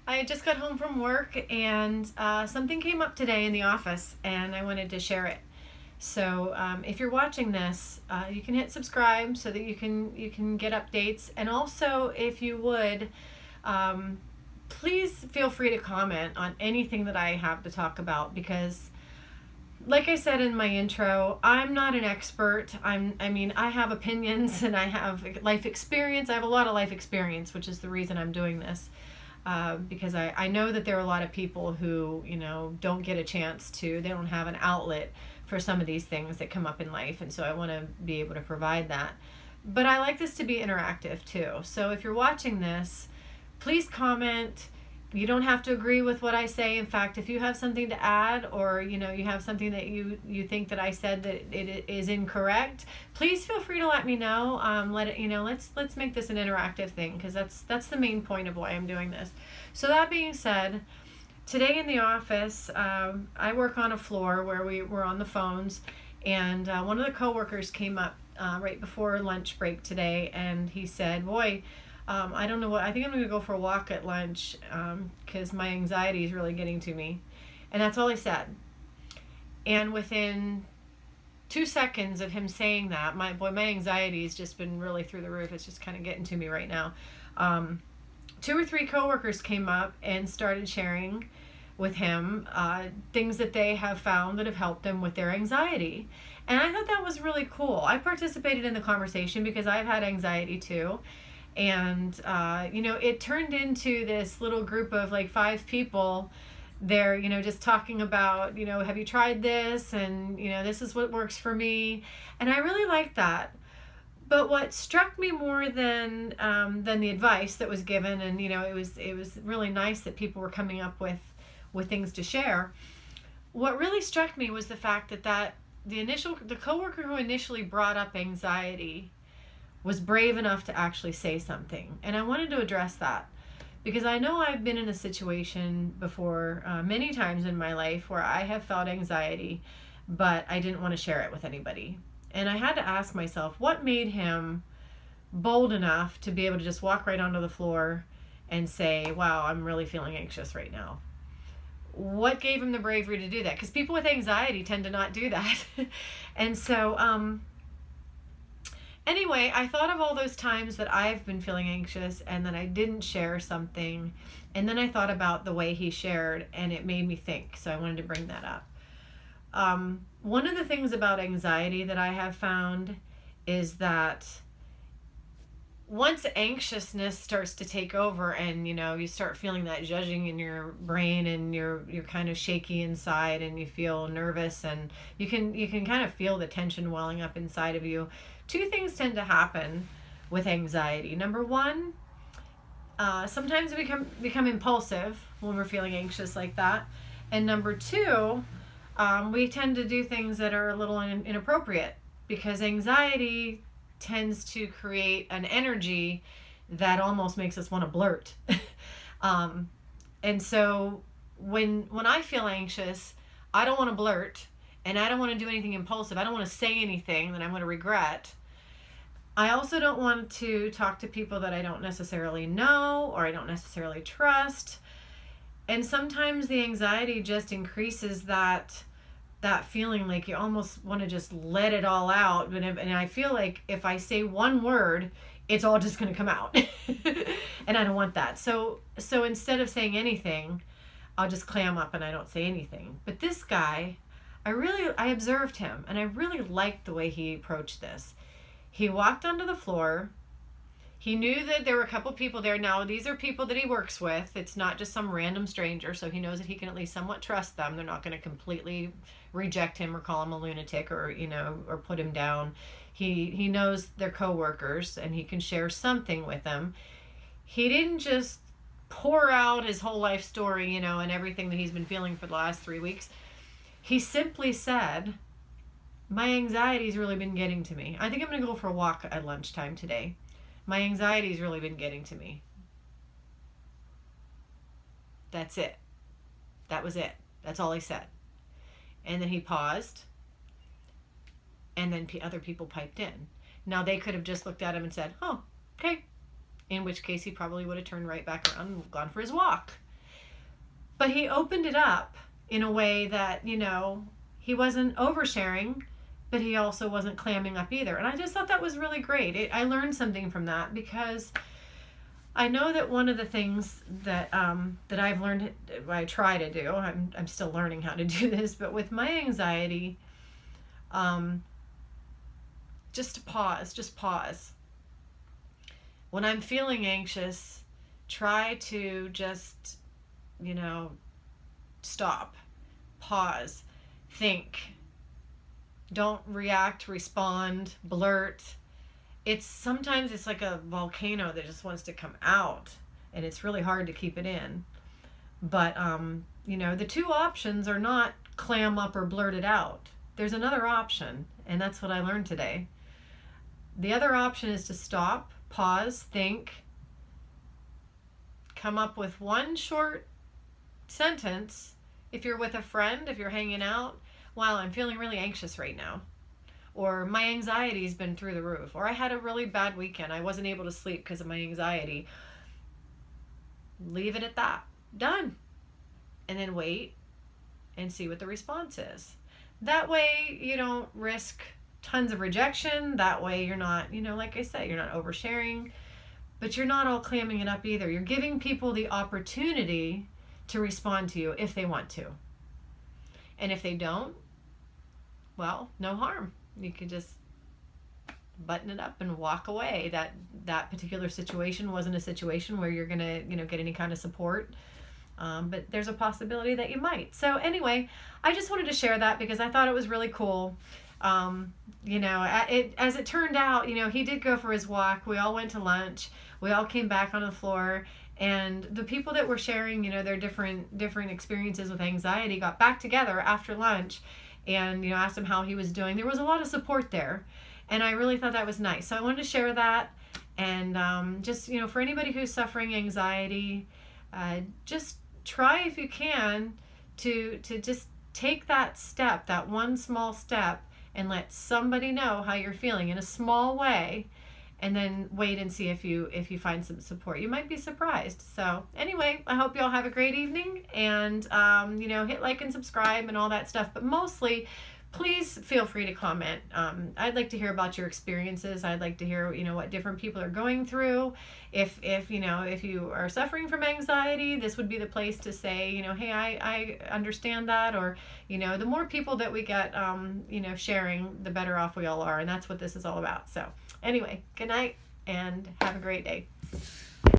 I just got home from work and something came up today in the office and I wanted to share it. So if you're watching this, you can hit subscribe so that you can get updates. And also, if you would, um, please feel free to comment on anything that I have to talk about because like I said in my intro, I'm not an expert. I have opinions and I have life experience. I have a lot of life experience, which is the reason I'm doing this. Because I know that there are a lot of people who, don't get a chance to, they don't have an outlet for some of these things that come up in life. And so I want to be able to provide that. But I like this to be interactive too. So if you're watching this, please comment. You don't have to agree with what I say. In fact, if you have something to add or you have something that you think that I said that it is incorrect, please feel free to let me know. Let it let's make this an interactive thing because that's the main point of why I'm doing this. So that being said, today in the office, I work on a floor where we're on the phones, and one of the coworkers came up right before lunch break today, and he said, "Boy, I don't know what, I think I'm going to go for a walk at lunch because my anxiety is really getting to me." And that's all he said. And within 2 seconds of him saying that, my anxiety has just been really through the roof. It's just kind of getting to me right now. 2 or 3 coworkers came up and started sharing with him things that they have found that have helped them with their anxiety. And I thought that was really cool. I participated in the conversation because I've had anxiety too. And it turned into this little group of like 5 people there, just talking about, have you tried this, and this is what works for me. And I really liked that. But what struck me more than the advice that was given, and it was really nice that people were coming up with things to share. What really struck me was the fact that the coworker who initially brought up anxiety was brave enough to actually say something. And I wanted to address that because I know I've been in a situation before many times in my life where I have felt anxiety, but I didn't want to share it with anybody. And I had to ask myself, what made him bold enough to be able to just walk right onto the floor and say, wow, I'm really feeling anxious right now? What gave him the bravery to do that? Because people with anxiety tend to not do that. And so, anyway, I thought of all those times that I've been feeling anxious and that I didn't share something. And then I thought about the way he shared, and it made me think. So I wanted to bring that up. One of the things about anxiety that I have found is that once anxiousness starts to take over and you start feeling that judging in your brain, and you're kind of shaky inside and you feel nervous, and you can kind of feel the tension welling up inside of you. 2 things tend to happen with anxiety. Number one, sometimes we become impulsive when we're feeling anxious like that. And number 2, we tend to do things that are a little inappropriate because anxiety tends to create an energy that almost makes us want to blurt. And so when I feel anxious, I don't want to blurt, and I don't want to do anything impulsive. I don't want to say anything that I'm going to regret. I also don't want to talk to people that I don't necessarily know or I don't necessarily trust. And sometimes the anxiety just increases that feeling like you almost want to just let it all out. And I feel like if I say one word, it's all just going to come out. And I don't want that. So instead of saying anything, I'll just clam up and I don't say anything. But this guy, I observed him, and I really liked the way he approached this. He walked onto the floor. He knew that there were a couple people there. Now, these are people that he works with. It's not just some random stranger, so he knows that he can at least somewhat trust them. They're not going to completely reject him or call him a lunatic or put him down. He knows they're coworkers, and he can share something with them. He didn't just pour out his whole life story, and everything that he's been feeling for the last 3 weeks. He simply said, my anxiety's really been getting to me. I think I'm going to go for a walk at lunchtime today. My anxiety's really been getting to me. That's it. That was it. That's all he said. And then he paused, and then other people piped in. Now, they could have just looked at him and said, oh, okay. In which case, he probably would have turned right back around and gone for his walk. But he opened it up in a way that, he wasn't oversharing, but he also wasn't clamming up either. And I just thought that was really great. I learned something from that, because I know that one of the things that that I've learned, I try to do, I'm still learning how to do this, but with my anxiety, just pause. When I'm feeling anxious, try to just, stop, pause, think. Don't react, respond, blurt. Sometimes it's like a volcano that just wants to come out, and it's really hard to keep it in. But the two options are not clam up or blurt it out. There's another option, and that's what I learned today. The other option is to stop, pause, think, come up with one short sentence. If you're with a friend, if you're hanging out, wow, I'm feeling really anxious right now. Or my anxiety's been through the roof. Or I had a really bad weekend. I wasn't able to sleep because of my anxiety. Leave it at that. Done. And then wait and see what the response is. That way you don't risk tons of rejection. That way you're not, like I said, you're not oversharing, but you're not all clamming it up either. You're giving people the opportunity to respond to you if they want to. And if they don't, well, no harm. You could just button it up and walk away. That particular situation wasn't a situation where you're going to, get any kind of support. But there's a possibility that you might. So anyway, I just wanted to share that because I thought it was really cool. As it turned out, he did go for his walk. We all went to lunch. We all came back on the floor. And the people that were sharing, their different experiences with anxiety got back together after lunch and, asked him how he was doing. There was a lot of support there. And I really thought that was nice. So I wanted to share that. And just, for anybody who's suffering anxiety, just try if you can to just take that step, that one small step, and let somebody know how you're feeling in a small way. And then wait and see if you find some support. You might be surprised. So anyway, I hope you all have a great evening, and hit like and subscribe and all that stuff. But mostly, please feel free to comment. I'd like to hear about your experiences. I'd like to hear what different people are going through. If you are suffering from anxiety, this would be the place to say, hey, I understand that. Or the more people that we get sharing, the better off we all are, and that's what this is all about. So anyway, good night and have a great day.